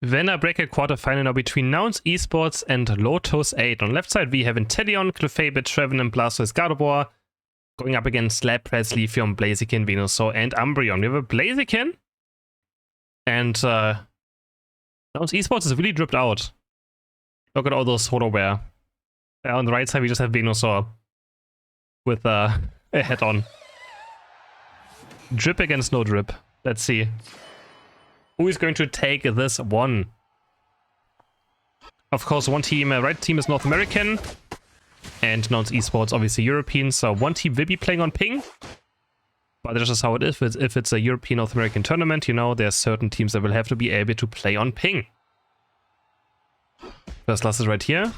Winner bracket quarterfinal now between Nouns Esports and Lotus 8. On the left side, we have Inteleon, Clefable, Trevenant, Blastoise, Gardevoir going up against Lapras, Leafeon, Blaziken, Venusaur, and Umbreon. We have a Blaziken, and Nouns Esports is really dripped out. Look at all those Holoware. On the right side, we just have Venusaur with a hat on. Drip against no drip. Let's see. Who is going to take this one? Of course, one team, right team is North American, and Nouns Esports obviously European. So one team will be playing on ping, but that's just how it is. If it's a European North American tournament, you know, there's certain teams that will have to be able to play on ping. First class is right here,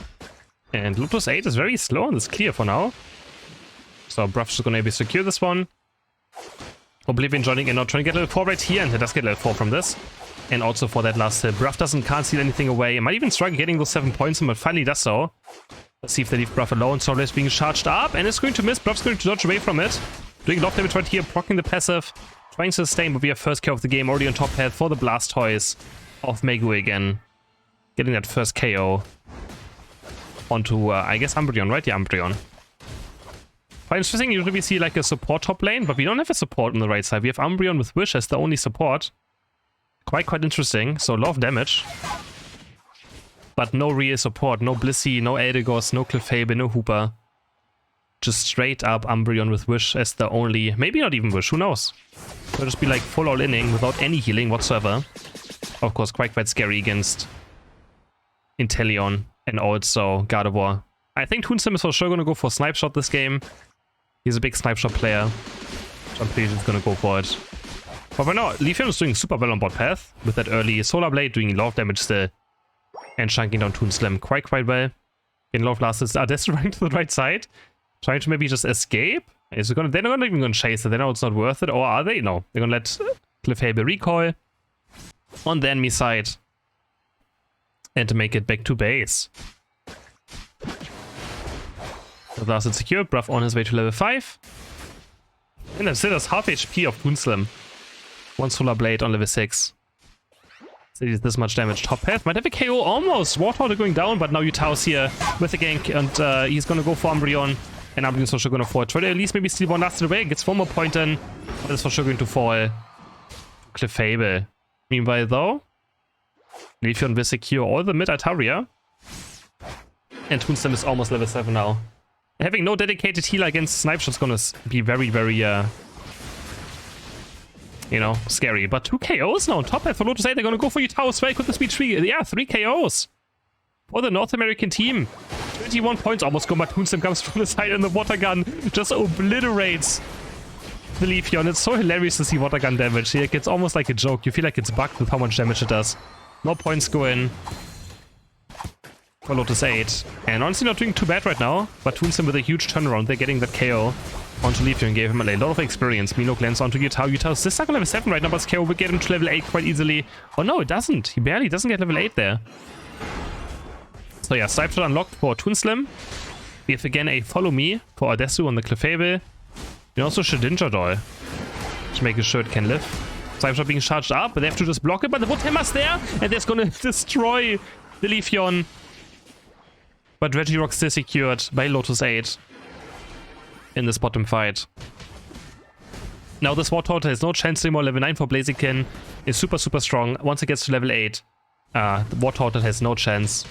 and Lotus 8 is very slow and it's clear for now. So Bruff's just gonna maybe secure this one. Oblivion joining in now, trying to get level 4 right here, and he does get level 4 from this. And also for that last hit, Bruff can't steal anything away. It might even struggle getting those 7 points, but finally does so. Let's see if they leave Bruff alone. Solar is being charged up, and it's going to miss. Bruff's going to dodge away from it. Doing a lot of damage right here, blocking the passive. Trying to sustain, but we have first kill of the game already on top path for the Blastoise of Megu again. Getting that first KO onto, I guess, Umbreon, right? Yeah, Umbreon. Quite interesting, usually we see like a support top lane, but we don't have a support on the right side. We have Umbreon with Wish as the only support. Quite interesting. So a lot of damage. But no real support. No Blissey, no Eldegoss, no Clefable, no Hooper. Just straight up Umbreon with Wish as the only... Maybe not even Wish, who knows? It'll just be like full all-inning without any healing whatsoever. Of course, quite scary against Inteleon and also Gardevoir. I think Toonsim is for sure going to go for Snipe Shot this game. He's a big Snipe Shot player, so I'm pretty sure he's going to go for it. But for now, Leafeon is doing super well on bot path, with that early Solar Blade doing a lot of damage still, and chunking down Toonslim quite well. Getting a lot of last are Destiny running to the right side, trying to maybe just escape. They're not even going to chase it, they know it's not worth it, or are they? No, they're going to let Clefable recoil on the enemy side, and to make it back to base. The last is secured, Bruff on his way to level 5. And then still has half HP of Toonslim. One Solar Blade on level 6. So he did this much damage. Top path might have a KO almost. Warthog going down, but now Utao's here with the gank, and he's gonna go for Umbreon. And Umbreon's for sure gonna fall. Try to at least maybe steal one last away, gets one more point in, but it's for sure going to fall. Clefable. Meanwhile though, Leafeon will secure all the mid Altaria. And Toonslim is almost level 7 now. Having no dedicated healer against Snipe Shot's gonna be very, you know, scary. But 2 KOs now on top path for Lotus 8. They're gonna go for Utao as well. Could this be 3? Yeah, 3 KOs for the North American team. 21 points almost go, but Toonsim comes from the side and the water gun just obliterates the Leafeon. It's so hilarious to see water gun damage here. It's almost like a joke. You feel like it's bugged with how much damage it does. No points go in for Lotus 8. And honestly not doing too bad right now, but Toonsim with a huge turnaround. They're getting that KO onto Leafeon, gave him a lot of experience. Mino glance onto Utao. Utao is still stuck on level 7 right now, but KO will get him to level 8 quite easily. Oh no, it doesn't. He barely doesn't get level 8 there. So yeah, Snipe Shot unlocked for Toonslim. We have again a Follow Me for Adesu on the Clefable. And also Shedinja Doll to make sure it can live. Snipe Shot being charged up, but they have to just block it, but the Woodhammer's there, and that's gonna destroy the Leafeon. But Regirock still secured by Lotus 8 in this bottom fight. Now this Warthog has no chance anymore. Level 9 for Blaziken is super strong. Once it gets to level 8, the Warthog has no chance.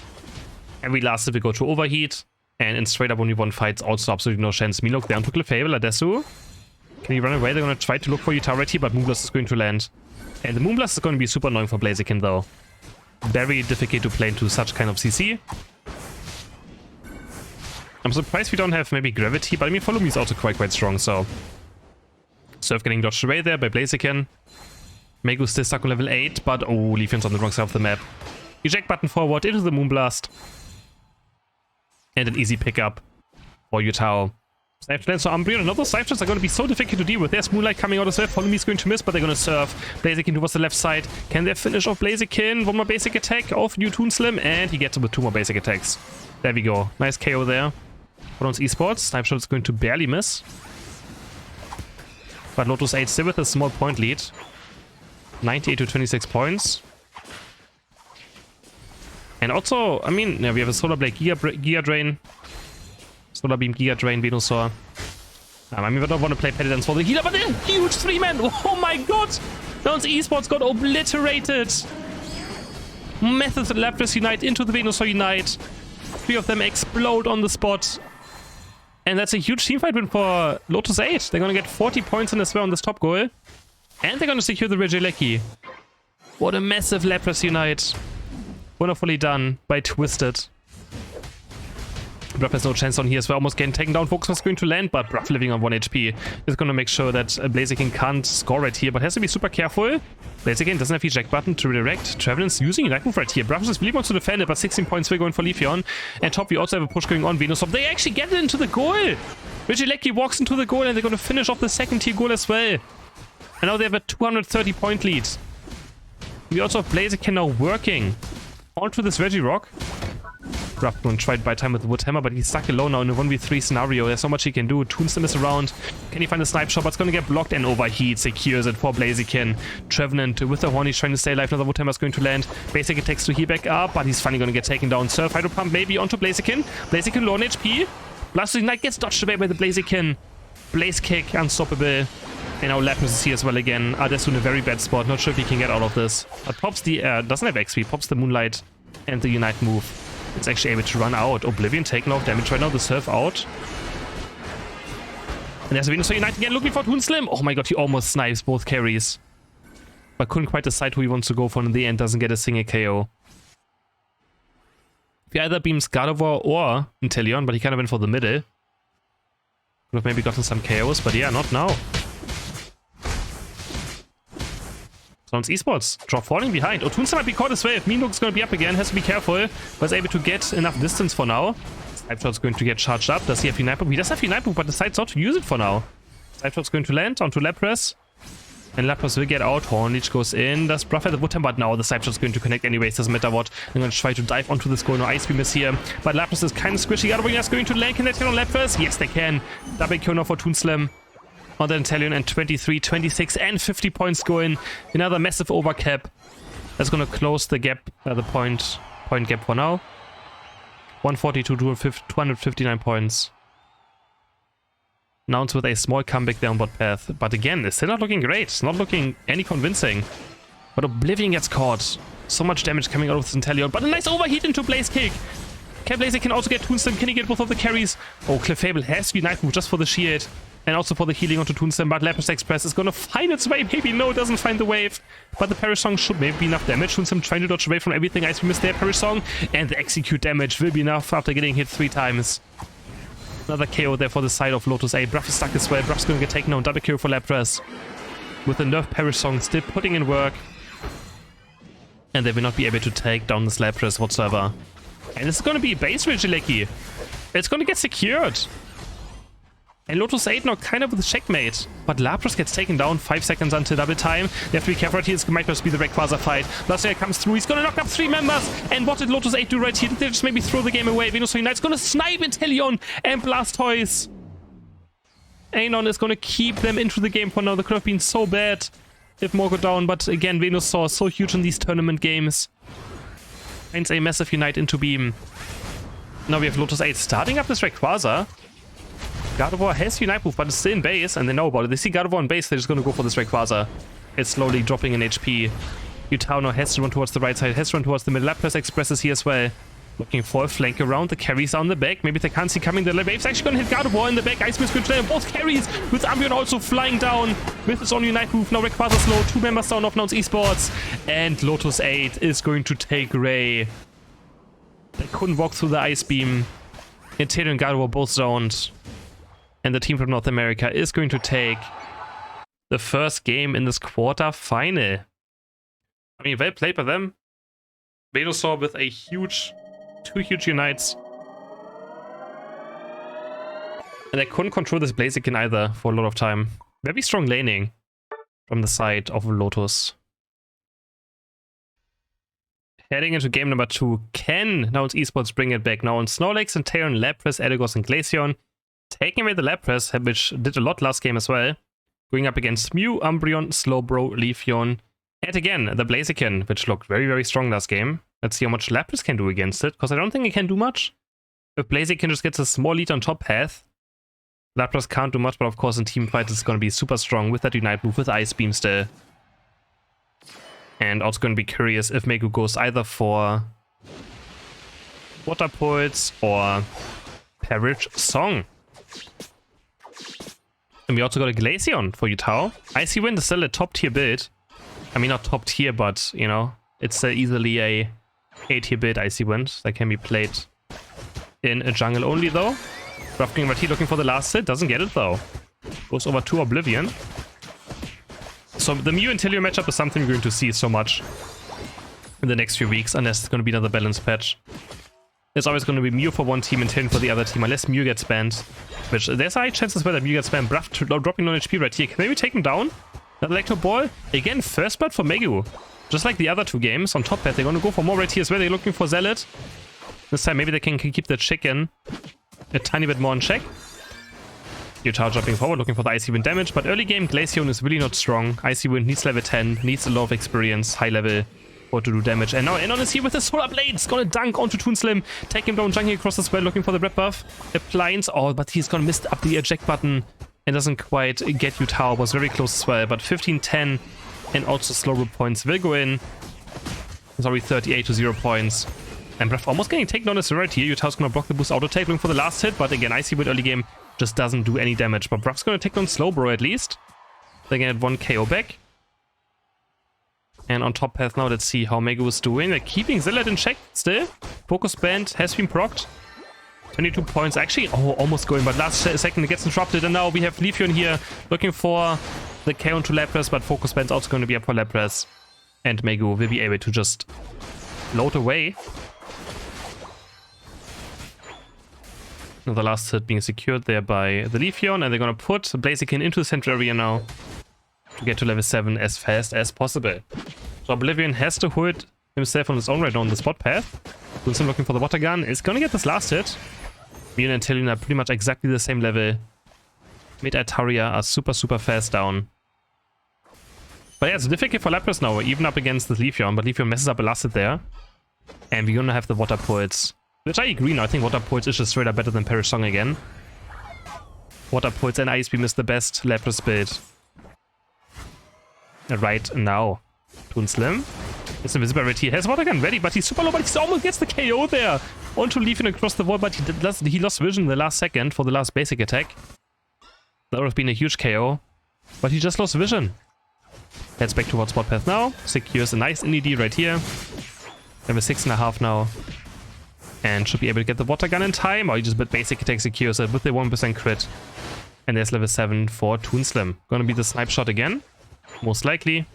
Every last hit will go to Overheat, and in straight up 1v1 fights also absolutely no chance. Milok down to Clefable, Adesu. Can he run away? They're going to try to look for Utah right here, but Moonblast is going to land. And the Moonblast is going to be super annoying for Blaziken though. Very difficult to play into such kind of CC. I'm surprised we don't have maybe Gravity, but I mean Follow Me is also quite strong, so... Surf getting dodged away there by Blaziken. Megu's still stuck on level 8, but oh, Leafeon's on the wrong side of the map. Eject button forward into the Moonblast. And an easy pickup for Utao. Snipe Shots on Umbreon, and all those Snipe Shots are going to be so difficult to deal with. There's Moonlight coming out as well. Follow Me is going to miss, but they're going to surf. Blaziken towards the left side. Can they finish off Blaziken? One more basic attack off new Toonslim, and he gets him with 2 more basic attacks. There we go. Nice KO there. For Nouns Esports, Snipe Shot is going to barely miss. But Lotus 8 still with a small point lead. 98 to 26 points. And also, I mean, yeah, we have a Solar Blade Giga Drain. Solar Beam Giga Drain, Venusaur. I mean, we don't want to play Petitance for the healer, but they're huge 3-man. Oh my god! Nouns Esports got obliterated. Methods and Lapras unite into the Venusaur unite. 3 of them explode on the spot. And that's a huge teamfight win for Lotus 8. They're going to get 40 points in as well on this top goal. And they're going to secure the Regieleki. What a massive Lapras unite. Wonderfully done by Twisted. Bruff has no chance on here as well. Almost getting taken down. Focus was going to land, but Bruff living on 1 HP is going to make sure that Blaziken can't score right here, but has to be super careful. Blaziken doesn't have the eject button to redirect. Travelin's using Unite Move right here. Bruff just really wants to defend it, but 16 points will go in for Leafeon. And top, we also have a push going on Venusaur. They actually get it into the goal! Regieleki walks into the goal, and they're going to finish off the second tier goal as well. And now they have a 230 point lead. We also have Blaziken now working onto this Regirock. Bruff going to try to buy time with the Wood Hammer, but he's stuck alone now in a 1v3 scenario. There's so much he can do. Toonstem is around. Can he find a snipe shot? But it's going to get blocked and overheat. Secures it for Blaziken. Trevenant with the horn. He's trying to stay alive. Another Wood Hammer is going to land. Blaziken takes to heal back up, but he's finally going to get taken down. Surf Hydro Pump maybe onto Blaziken. Blaziken low on HP. Blasting Knight gets dodged away by the Blaziken. Blaze Kick, unstoppable. And now Lapras is here as well again. Adesu in a very bad spot. Not sure if he can get out of this. But pops the doesn't have XP. Pops the Moonlight and the Unite move. It's actually able to run out. Oblivion taking off damage right now. The Surf out. And there's a Venusaur Unite again looking for Toonslim. Oh my god, he almost snipes both carries. But couldn't quite decide who he wants to go for, and in the end doesn't get a single KO. He either beams Gardevoir or Inteleon, but he kind of went for the middle. Could have maybe gotten some KOs, but yeah, not now. Nouns Esports drop falling behind. Oh, Toonslim might be caught as well. If Meanlook's going to be up again, has to be careful. But is able to get enough distance for now. Snipe Shot's going to get charged up. Does he have Unite Move? He does have Unite Move, but decides not to use it for now. Snipe Shot's going to land onto Lapras. And Lapras will get out. Horn Leech goes in. Does Bruff have the Wood Hammer? But now the Snipe Shot's going to connect anyways. Doesn't matter what. I'm going to try to dive onto this goal. No Ice Beam is here. But Lapras is kind of squishy. Gardevoir is going to land. Can they turn on Lapras? Yes, they can. Double kill now for Toonslim. On the Inteleon, and 23, 26, and 50 points go in. Another massive overcap. That's going to close the gap, the point gap for now. 142 to 259 points. Nouns with a small comeback there on bot path. But again, it's still not looking great. It's not looking any convincing. But Oblivion gets caught. So much damage coming out of this Inteleon. But a nice overheat into Blaze Kick. Blaziken can also get Toonslim. Can he get both of the carries? Oh, Clefable has Unite Move just for the shield. And also for the healing onto Toonslim, but Lapras Express is going to find its way. Maybe no, it doesn't find the wave. But the Perish Song should maybe be enough damage. Toonslim trying to dodge away from everything. Ice Beam is there, Perish Song. And the execute damage will be enough after getting hit 3 times. Another KO there for the side of Lotus 8. Bruff is stuck as well. Bruff's going to get taken down. Double KO for Lapras. With the nerf Perish Song still putting in work. And they will not be able to take down this Lapras whatsoever. And it's going to be base Regieleki. It's going to get secured. And Lotus 8 now kind of with a checkmate. But Lapras gets taken down 5 seconds until double time. They have to be careful right here. This might just be the Rayquaza fight. Blastoise comes through. He's going to knock up 3 members. And what did Lotus 8 do right here? Did they just maybe throw the game away? Venusaur Unite's going to snipe Inteleon and Blastoise. Anon is going to keep them into the game for now. They could have been so bad if more go down. But again, Venusaur is so huge in these tournament games. Finds a massive Unite into Beam. Now we have Lotus 8 starting up this Rayquaza. Gardevoir has Unite Move, but it's still in base, and they know about it. They see Gardevoir in base, they're just going to go for this Rayquaza. It's slowly dropping in HP. Utao now has to run towards the right side, has to run towards the middle. Lapras Express is here as well. Looking for a flank around. The carries are on the back. Maybe they can't see coming. The wave's actually going to hit Gardevoir in the back. Ice Beam's going to land both carries, with Umbreon also flying down with his own Unite Move. Now Rayquaza slow. 2 members down of Nouns Esports. And Lotus 8 is going to take Ray. They couldn't walk through the Ice Beam. Inteleon and Gardevoir both zoned. And the team from North America is going to take the first game in this quarter final. I mean, well played by them. Venusaur with a huge, 2 huge Unites. And they couldn't control this Blaziken either for a lot of time. Very strong laning from the side of Lotus. Heading into game number 2. Can Nouns Esports bring it back now on Snorlax, and Taron, Lapras, Eldegoss, and Glaceon? Taking away the Lapras, which did a lot last game as well. Going up against Mew, Umbreon, Slowbro, Leafeon, And again, the Blaziken, which looked very, very strong last game. Let's see how much Lapras can do against it, because I don't think it can do much. If Blaziken just gets a small lead on top path, Lapras can't do much, but of course in team fight it's going to be super strong with that Unite move, with Ice Beam still. And also going to be curious if Megu goes either for Water Pulse or Perish Song. And we also got a Glaceon for Yutao. Icy Wind is still a top tier build. I mean, not top tier, but, you know, it's easily a A-tier build, Icy Wind, that can be played in a jungle only, though. Roughing Vati looking for the last hit, doesn't get it, though. Goes over to Oblivion. So the Mew and Tilio matchup is something we're going to see so much in the next few weeks, unless it's going to be another balanced patch. It's always going to be Mew for one team and Tin for the other team, unless Mew gets banned. Which, there's high chances where Mew gets banned. Bruff dropping on HP right here. Can maybe take him down? Another Electro Ball. Again, first blood for Megu. Just like the other two games on top path, they're going to go for more right here as well. They're looking for Zealot. This time maybe they can keep the chicken a tiny bit more in check. Yutao jumping forward, looking for the Icy Wind damage, but early game Glaceon is really not strong. Icy Wind needs level 10, needs a lot of experience, high level, for to do damage. And now Enon is here with the Solar Blades, gonna dunk onto Toonslim, take him down, junking across as well, looking for the red buff. Appliance, oh, but he's gonna miss up the eject button and doesn't quite get Yutao. Was very close as well, but 15-10 and also slow root points will go in. Sorry, 38 to 0 points. And Breath almost getting taken down as right here. Yutao's gonna block the boost auto take, looking for the last hit, but again, Icy Wind early game just doesn't do any damage. But Bruff's gonna take down Slowbro at least. They get 1 KO back. And on top path now, let's see how Megu is doing. They're keeping Zealot in check still. Focus Band has been procced. 22 points. Actually, oh, almost going, but last second it gets interrupted. And now we have Leafeon here looking for the KO into Lapras, but Focus Band's also going to be up for Lapras. And Megu will be able to just load away. Now the last hit being secured there by the Leafeon, and they're going to put Blaziken into the central area now to get to level 7 as fast as possible. So Oblivion has to hold himself on his own right now on the spot path. Wilson looking for the water gun, is going to get this last hit. Mew and Tillion are pretty much exactly the same level. Mid Ataria are super fast down. But yeah, it's difficult for Lapras now, even up against this Leafeon, but Leafeon messes up a last hit there. And we're going to have the Water Pulse. Which I agree now, I think Water Pulse is just straight up better than Perish Song again. Water Pulse and Ice Beam is the best Lapras build right now. Toonslim is invisible right here. Has Water Gun ready, but he's super low, but he almost gets the KO there. Onto Leafeon across the wall, but he lost vision in the last second for the last basic attack. That would have been a huge KO, but he just lost vision. Heads back towards spot path now. Secures a nice NED right here. Level 6.5 now. And should be able to get the water gun in time, or he just basic attack secures it with the 1% crit. And there's level 7 for Toonslim. Gonna be the snipe shot again, most likely.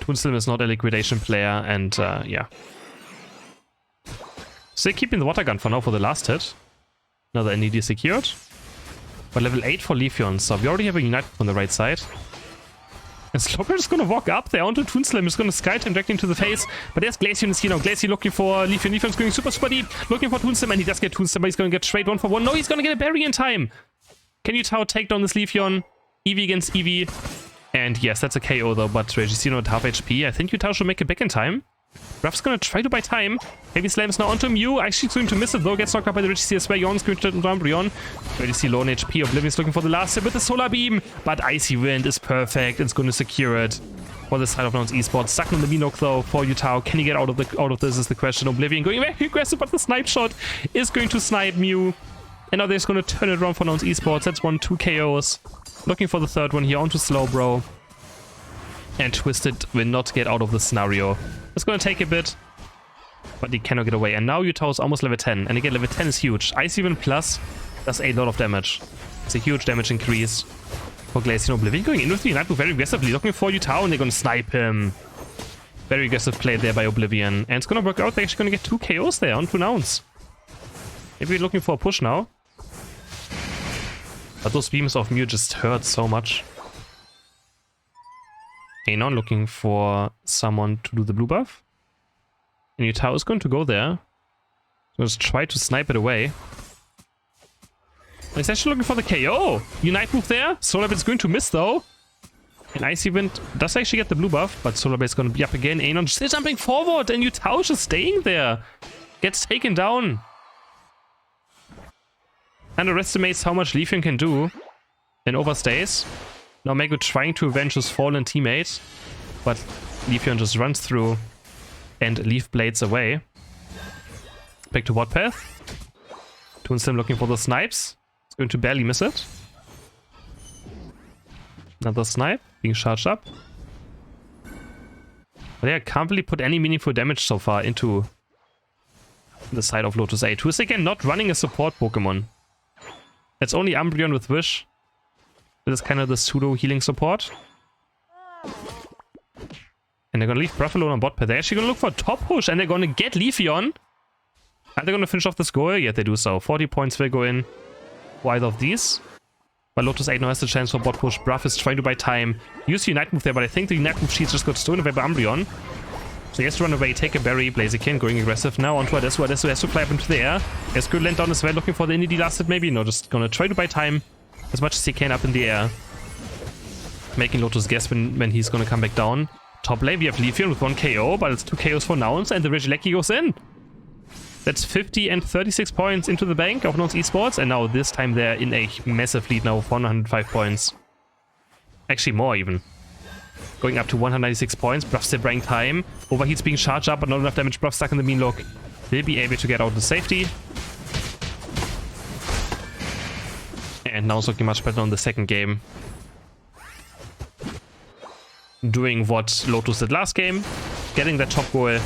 Toonslim is not a liquidation player, and yeah. So they're keeping the water gun for now for the last hit. Another NED secured. But level 8 for Leafeon, so we already have a Unite on the right side. And Slowbro is gonna walk up there onto Toonslim, is gonna Sky Time directly into the face. But there's Glaceon is here now. Glaceon looking for Leafeon. Leafeon's going super deep, looking for Toonslim, and he does get Toonslim, but he's gonna get straight 1-for-1. No, he's gonna get a berry in time. Can Yutao take down this Leafeon? Eevee against Eevee. And yes, that's a KO though, but Regicino at half HP. I think Yutao should make it back in time. Ruff's gonna try to buy time. Heavy slams now onto Mew. Actually going to miss it though. Gets knocked out by the Regicino as well. Yon's going to down Brion. Regicino low on HP. Oblivion's looking for the last hit with the Solar Beam. But Icy Wind is perfect. It's going to secure it for the side of Nouns Esports. Stuck on the Minoc though for Yutao. Can he get out of this is the question. Oblivion going very aggressive, but the snipe shot is going to snipe Mew. And now they're just going to turn it around for Nouns Esports. That's 2 KOs. Looking for the third one here onto Slowbro. And Twisted will not get out of the scenario. It's going to take a bit, but he cannot get away. And now Yutao is almost level 10. And again, level 10 is huge. Icy Wind Plus does a lot of damage. It's a huge damage increase for Glaceon. Oblivion going in with the Unite move very aggressively, looking for Yutao, and they're going to snipe him. Very aggressive play there by Oblivion. And it's going to work out. They're actually going to get 2 KOs there onto Nouns. Maybe we're looking for a push now. But those beams of Mew just hurt so much. Anon looking for someone to do the blue buff. And Yutao is going to go there. Just try to snipe it away. He's actually looking for the KO. Unite move there. Solar is going to miss though. And Icy Wind does actually get the blue buff, but Solar Blade is going to be up again. Anon still jumping forward, and Yutaush is staying there. Gets taken down. Underestimates how much Leafeon can do. And overstays. Now Megu trying to avenge his fallen teammate. But Leafeon just runs through and Leaf Blades away. Back to Warpath. Toonslim looking for the snipes. It's going to barely miss it. Another snipe being charged up. But yeah, can't really put any meaningful damage so far into the side of Lotus 8, who is again not running a support Pokemon. It's only Umbreon with Wish. That is kind of the pseudo healing support. And they're gonna leave Buffalo on bot path. They're actually gonna look for a top push and they're gonna get Leafeon. Are they gonna finish off this goal? Yeah, they do so. 40 points will go in for either of these. But Lotus 8 now has the chance for bot push. Bruff is trying to buy time. Use the Unite move there, but I think the Unite move sheet just got stolen away by Umbreon. So he has to run away, take a berry. Blaziken going aggressive now onto Adesu. Adesu has to fly up into the air. Has good land down as well, looking for the Indy last hit maybe. No, just gonna try to buy time as much as he can up in the air. Making Lotus guess when he's gonna come back down. Top lane, we have Leafeon with 1 KO, but it's 2 KOs for Nouns, and the Regieleki goes in. That's 50 and 36 points into the bank of Nouns Esports, and now this time they're in a massive lead now, 105 points. Actually more even. Going up to 196 points, Bruff still buying time. Overheat's being charged up, but not enough damage. Bruff stuck in the mean look. Will be able to get out to safety. And now it's looking much better on the second game. Doing what Lotus did last game. Getting that top goal.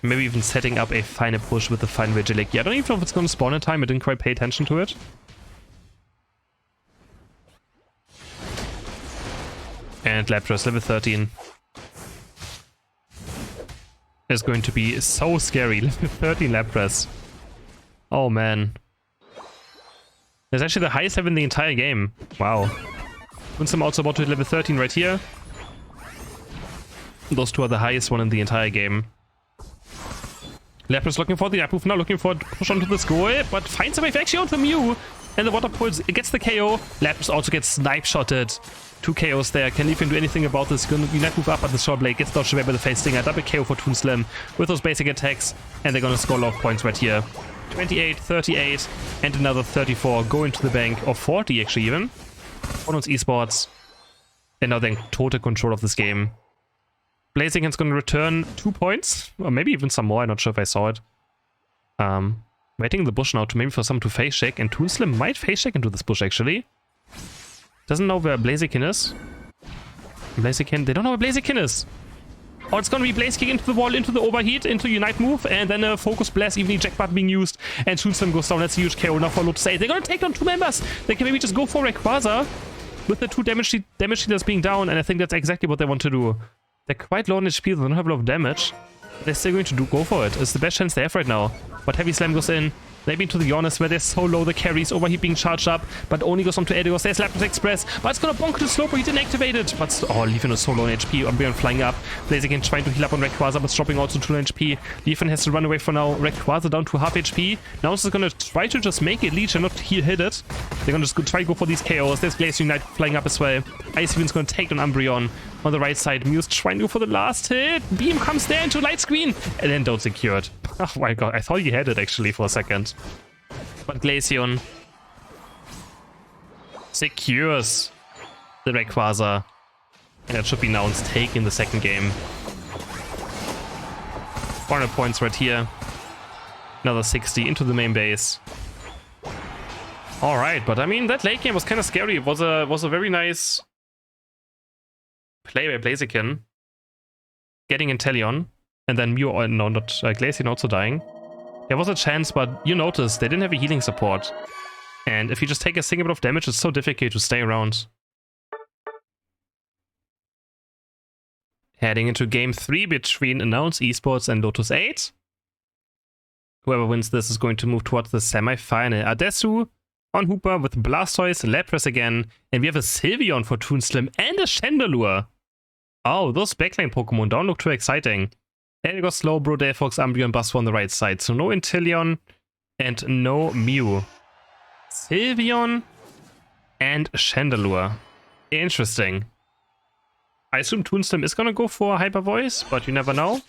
Maybe even setting up a final push with the final Regieleki. I don't even know if it's going to spawn in time. I didn't quite pay attention to it. And Lapras, level 13. Is going to be so scary. Level 13 Lapras. Oh man. That's actually the highest level in the entire game. Wow. Winsome also about to hit level 13 right here. Those two are the highest one in the entire game. Lapras looking for the up move now, looking for a push onto the goal, but finds a way actually onto Mew. And the water pulse gets the KO. Lapras also gets snipe shotted. 2 KOs there. Can Leafeon do anything about this? Gonna Unite move up, but the short blade gets dodged away by the face stinger. Double KO for Toonslim with those basic attacks. And they're gonna score a lot of points right here. 28, 38, and another 34 go into the bank, or 40 actually even. For Nouns Esports. And now they're in total control of this game. Blaziken's gonna return 2 points, or maybe even some more. I'm not sure if I saw it. Waiting in the bush now to maybe for someone to face shake, and Toonslim might face shake into this bush actually. Doesn't know where Blaziken is. Blaziken, they don't know where Blaziken is. Oh, it's gonna be Blaziken into the wall, into the overheat, into Unite move, and then a Focus Blast, even the eject button being used, and Toonslim goes down. That's a huge KO now for Lotus 8. They're gonna take down 2 members. They can maybe just go for Rayquaza with the 2 damage dealers being down, and I think that's exactly what they want to do. They're quite low on HP, they don't have a lot of damage. They're still going to go for it. It's the best chance they have right now. But Heavy Slam goes in. Maybe into the Honest where they're so low, the carries. Overheat being charged up, but only goes on to Edigos. There's Lapras Express, but it's gonna bonk the slope, but he didn't activate it. But oh, Leafeon is so low on HP. Umbreon flying up. Blaziken trying to heal up on Rayquaza, but dropping also to 2 HP. Leafeon has to run away for now. Rayquaza down to half HP. Now this is gonna try to just make it leech and not hit it. They're gonna just try to go for these KOs. There's Glacier Unite flying up as well. Ice Wind's gonna take down Umbreon on the right side. Mew's trying to go for the last hit. Beam comes there into Light Screen, and then don't secure it. Oh my god, I thought he had it actually for a second. But Glaceon secures the Rayquaza. And that should be Nouns taking the second game. 400 points right here. Another 60 into the main base. Alright, but I mean, that late game was kind of scary. It was a very nice play by Blaziken. Getting Inteleon. And then Mew, no, not Glaceon also dying. There was a chance, but you notice they didn't have a healing support. And if you just take a single bit of damage, it's so difficult to stay around. Heading into game 3 between Nouns Esports and Lotus 8. Whoever wins this is going to move towards the semi-final. Adesu on Hooper with Blastoise, Lapras again. And we have a Sylveon for Toonslim and a Chandelure. Oh, those backline Pokemon don't look too exciting. Edigos, Slowbro, Delphox, Umbreon, Buzzwole on the right side. So no Inteleon and no Mew. Sylveon and Chandelure. Interesting. I assume Toonslam is gonna go for Hyper Voice, but you never know.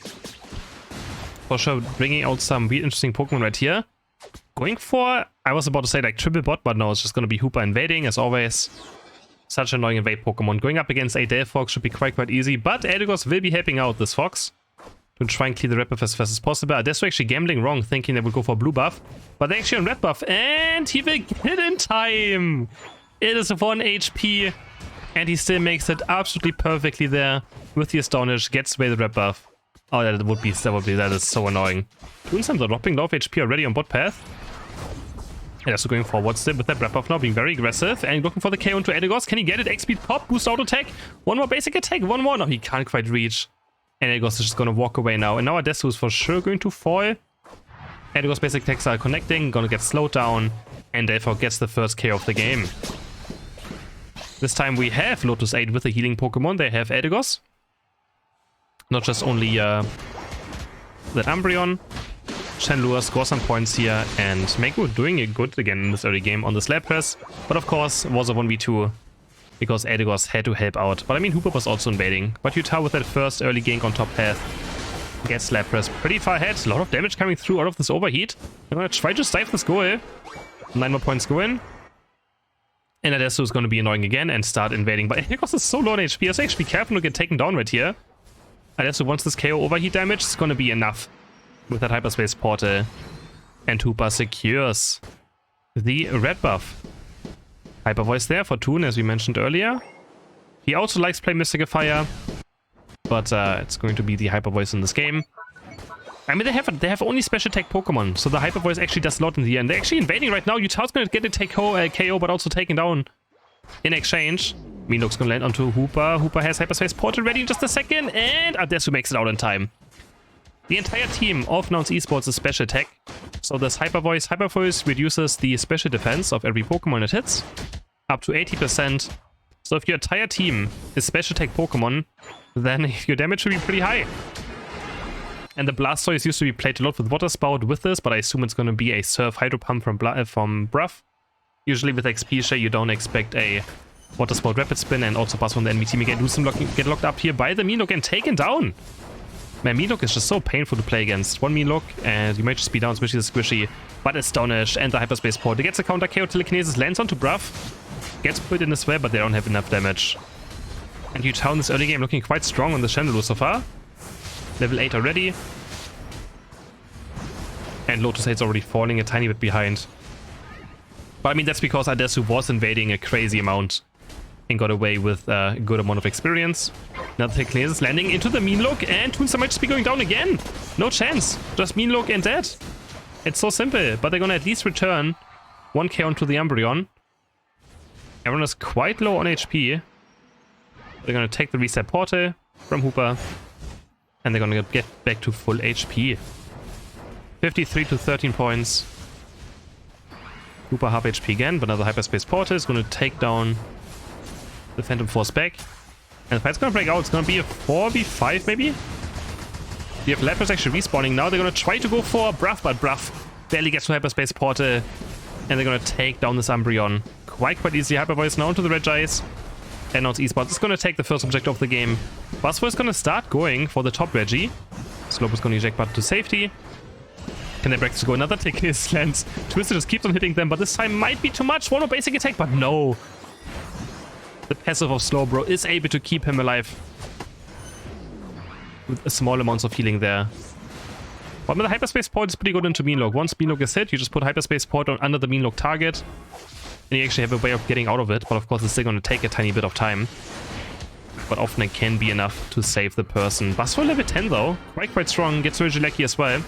For sure, bringing out some weird interesting Pokemon right here. Going for, I was about to say like triple bot, but no, it's just gonna be Hoopa invading as always. Such an annoying invade Pokemon. Going up against a Delphox should be quite easy, but Eldegoss will be helping out this Fox to try and clear the red buff as fast as possible. Adesso actually gambling wrong, thinking they would go for blue buff, but they're actually on red buff, and he will get it in time. It is 1 HP, and he still makes it absolutely perfectly there with the Astonish, gets away the red buff. Oh, that is so annoying. Toonsams are dropping low of HP already on bot path. And also going forward still with that red buff now, being very aggressive and looking for the KO into Eldegoss. Can he get it? X-Speed pop, boost auto attack. One more basic attack, one more. No, he can't quite reach. And Eldegoss is just gonna walk away now. And now Adesso is for sure going to fall. Eldegoss basic attacks are connecting, gonna get slowed down, and therefore gets the first KO of the game. This time we have Lotus 8 with a healing Pokemon. They have Eldegoss. Not just only that Umbreon. Chandelure scores some points here, and Megu doing it good again in this early game on the Slap Press. But of course, was a 1v2 because Eldegoss had to help out. But I mean, Hoopa was also invading. But Utah with that first early gank on top path gets Slap Press pretty far ahead. A lot of damage coming through out of this overheat. I'm gonna try to stifle this goal. 9 more points go in. And Adesso is gonna be annoying again and start invading. But Eldegoss is so low on HP, so actually be careful to get taken down right here. Adesso wants this KO overheat damage, it's gonna be enough with that hyperspace portal. And Hoopa secures the red buff. Hyper Voice there for Toon, as we mentioned earlier. He also likes playing Mystical Fire, but it's going to be the Hyper Voice in this game. I mean, they have only special attack Pokemon, so the Hyper Voice actually does a lot in the end. They're actually invading right now. Utah's gonna get a KO, but also taken down in exchange. Minok's gonna land onto Hoopa. Hoopa has Hyperspace Portal ready in just a second, and Adesso makes it out in time. The entire team of Nouns Esports is special attack, so this Hyper Voice reduces the special defense of every Pokemon it hits up to 80%. So if your entire team is special attack Pokemon, then your damage will be pretty high. And the Blastoise used to be played a lot with Water Spout with this, but I assume it's going to be a Surf Hydro Pump from Bruff. Usually with XP share you don't expect a Water Spout Rapid Spin, and also pass on the enemy team again. Get locked up here by the Minok and taken down. Man, Minok is just so painful to play against. One Minok, and you might just be down, especially the Squishy. But Astonish and the Hyperspace Portal gets a counter KO. Telekinesis lands onto Bruff. Gets put in as well, but they don't have enough damage. And Utah in this early game looking quite strong on the Chandelure so far. Level 8 already. And Lotus 8's already falling a tiny bit behind. But I mean, that's because Adesso was invading a crazy amount and got away with a good amount of experience. Now the Telekinesis landing into the Minlook, and Toonslam might just be going down again. No chance. Just Minlook and dead. It's so simple, but they're gonna at least return 1k onto the Umbreon. Everyone is quite low on HP. They're gonna take the reset portal from Hoopa, and they're gonna get back to full HP. 53 to 13 points. Hoopa half HP again, but another Hyperspace Portal is gonna take down the Phantom Force back. And the fight's gonna break out. It's gonna be a 4v5 maybe? You have Lapras actually respawning now. They're gonna try to go for Bruff, but Bruff barely gets to Hyperspace Portal. And they're gonna take down this Umbreon. Quite easy. Hyper Voice now into the Regice. And Nouns Esports is gonna take the first objective of the game. Buzzword is gonna start going for the top Reggie. Slope is gonna eject button to safety. Can they break to go? Another Telekinesis lands. Twister just keeps on hitting them, but this time might be too much. One more basic attack, but no. The passive of Slowbro is able to keep him alive with small amounts of healing there. But with the Hyperspace Port is pretty good into Minlock. Once Minlock is hit, you just put Hyperspace Port on under the Minlock target, and you actually have a way of getting out of it. But of course, it's still going to take a tiny bit of time. But often it can be enough to save the person. Buzzword level 10 though, quite strong. Gets Regieleki as well.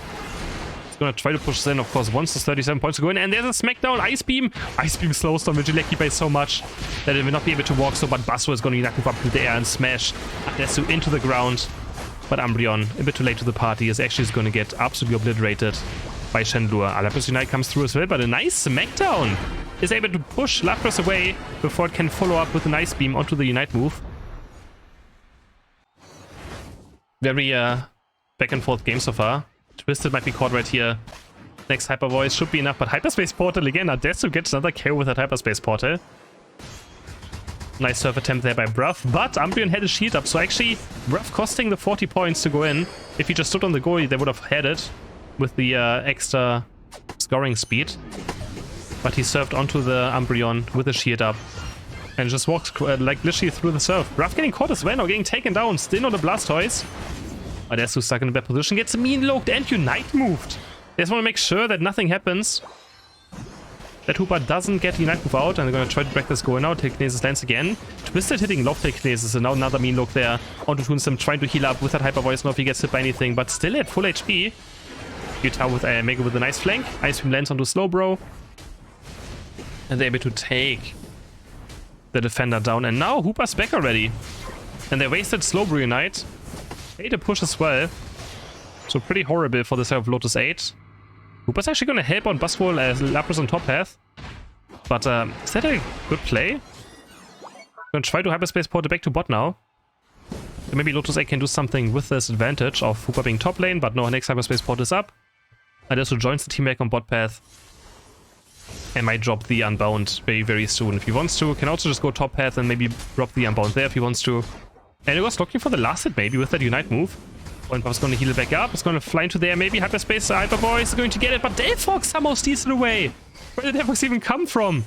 It's gonna try to push this in, of course, once there's 37 points to go in, and there's a smackdown. Ice Beam slows down Regieleki by so much that it will not be able to walk, so but Buzzword is gonna knock up into the air and smash Adesso into the ground. But Umbreon, a bit too late to the party, is actually gonna get absolutely obliterated by Chandelure. Lapras Unite comes through as well, but a nice smackdown is able to push Lapras away before it can follow up with an Ice Beam onto the Unite move. Very back and forth game so far. Twisted might be caught right here. Next Hyper Voice should be enough, but Hyperspace Portal again. Adesso gets another KO with that Hyperspace Portal. Nice surf attempt there by Bruff, but Umbreon had his shield up, so actually Bruff costing the 40 points to go in. If he just stood on the goal, they would have had it with the extra scoring speed. But he surfed onto the Umbreon with the shield up and just walked like literally through the surf. Bruff getting caught as well, now getting taken down, still not the Blastoise. But Desu stuck in a bad position, gets mean looked and Unite moved. They just want to make sure that nothing happens. That Hoopa doesn't get Unite move out, and they're going to try to break this goal now. Telekinesis lands again. Twisted hitting low Telekinesis, and now another mean look there. Onto Toonstem trying to heal up with that Hyper Voice. Now if he gets hit by anything, but still at full HP. Utah with Mega with a nice flank. Ice Beam lands onto Slowbro. And they're able to take the defender down. And now Hoopa's back already. And they wasted Slowbro Unite. Made a push as well. So pretty horrible for the side of Lotus 8. Hoopa's actually going to help on Buzzwole as Lapras on top path. But is that a good play? Going to try to Hyperspace port it back to bot now. So maybe Lotus 8 can do something with this advantage of Hoopa being top lane, but no, next Hyperspace port is up. Adesso joins the team back on bot path. And might drop the Unbound very, very soon if he wants to. Can also just go top path and maybe drop the Unbound there if he wants to. And it was looking for the last hit maybe with that Unite move. Point Puff's going to heal it back up. It's going to fly into there. Maybe Hyperspace Hyper Voice is going to get it. But Delphox somehow steals it away. Where did Delphox even come from?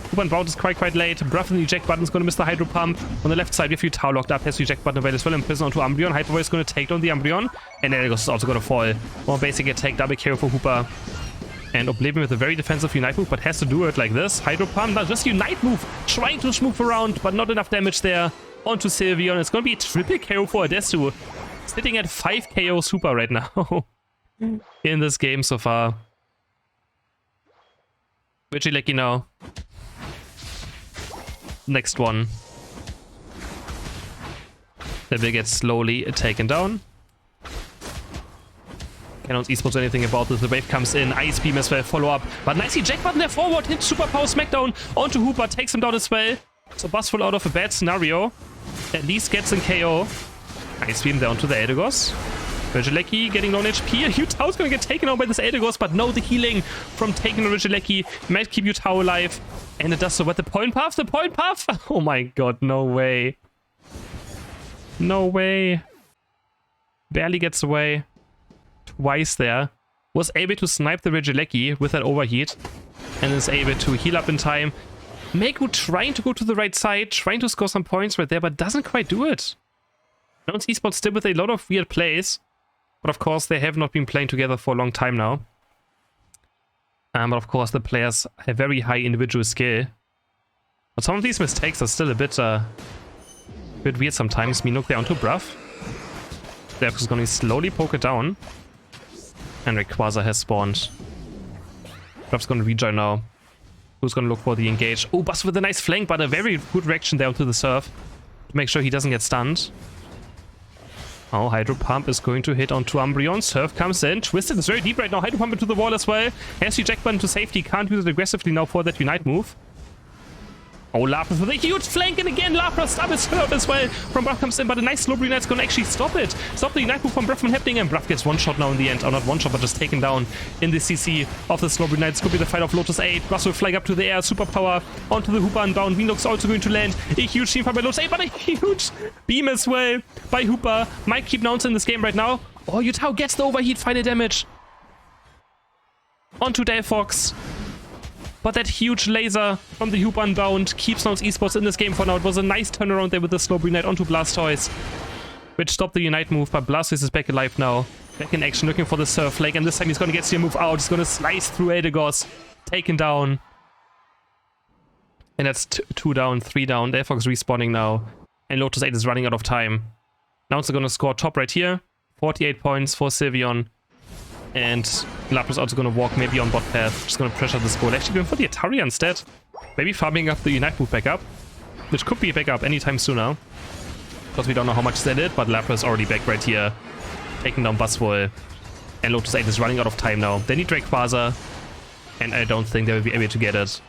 Hoopa Unbound is quite late. Bruff and the eject button is going to miss the Hydro Pump. On the left side, we have Utah locked up. Has the eject button available as well. And prison onto Umbreon. Hyper Voice is going to take down the Umbreon. And Elgos is also going to fall. More basic attack. Double KO for Hoopa. And Oblivion with a very defensive Unite move, but has to do it like this. Hydro Pump, not just Unite move. Trying to move around, but not enough damage there. Onto Sylveon. It's going to be a triple KO for Adesu. Sitting at 5 KO super right now in this game so far. Regieleki now. Next one. That will get slowly taken down. Cannot Esports do anything about this. The wave comes in. Ice Beam as well. Follow up. But nice eject button there forward. Hit Superpower Smackdown onto Hoopa. Takes him down as well. So Buzzwole out of a bad scenario. At least gets in KO. Ice Beam down to the Eldegoss. Regieleki getting low on HP. Utah's gonna get taken out by this Eldegoss, but no, the healing from taking Regieleki might keep Utah alive. And it does so. But the Point Puff? The Point Puff? Oh my god, no way. No way. Barely gets away. Twice there. Was able to snipe the Regieleki with that overheat. And is able to heal up in time. Meku trying to go to the right side, trying to score some points right there, but doesn't quite do it. Nouns Esports still with a lot of weird plays. But of course, they have not been playing together for a long time now. But of course, the players have very high individual skill. But some of these mistakes are still a bit weird sometimes. Minuk there onto Bruff. Delphox is going to slowly poke it down. And Rayquaza has spawned. Bruff's going to rejoin now. Who's going to look for the engage? Oh, Buzz with a nice flank, but a very good reaction there onto the surf. To make sure he doesn't get stunned. Oh, Hydro Pump is going to hit onto Umbreon. Surf comes in. Twisted is very deep right now. Hydro Pump into the wall as well. Has the eject button to safety. Can't use it aggressively now for that Unite move. Oh, Lapras with a huge flank, and again Lapras doubles out as well. From Bruff comes in, but a nice slow Unite's gonna actually stop it. Stop the Unite move from Bruff from happening, and Bruff gets one shot now in the end. Or not one shot, but just taken down in the CC of the slow Unite. This could be the fight of Lotus 8. Bruff will fly up to the air, superpower onto the Hoopa Unbound. Venus also going to land. A huge team fight by Lotus 8, but a huge beam as well by Hoopa. Might keep Nouns in this game right now. Oh, Utah gets the overheat final damage. Onto Delphox. But that huge laser from the Hoopa Unbound keeps Nouns Esports in this game for now. It was a nice turnaround there with the slow Unite onto Blastoise, which stopped the Unite move, but Blastoise is back alive now. Back in action, looking for the Surf Lake, and this time he's going to get the move out. He's going to slice through Eldegoss. Taken down. And that's 2 down, 3 down. Delphox respawning now. And Lotus 8 is running out of time. Nouns are going to score top right here. 48 points for Sylveon. And Lapras also going to walk maybe on bot path. Just going to pressure this goal. Actually going for the Atari instead. Maybe farming up the Unite move back up. Which could be back up anytime sooner. Because we don't know how much they did. But Lapras already back right here. Taking down Buzzwole. And Lotus 8 is running out of time now. They need Rayquaza. And I don't think they will be able to get it.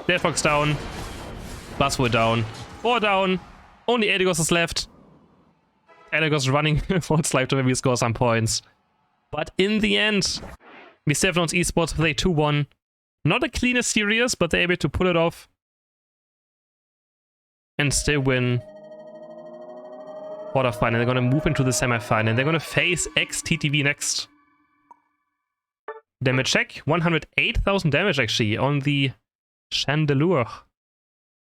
Delphox down. Buzzwole down. 4 down. Only Eldegoss is left. Eldegoss running for its life to maybe score some points. But in the end, we still have Nouns Esports with a 2-1. Not the cleanest series, but they're able to pull it off. and still win quarterfinal. They're gonna move into the semifinal. They're gonna face XTTV next. Damage check, 108,000 damage actually on the Chandelure.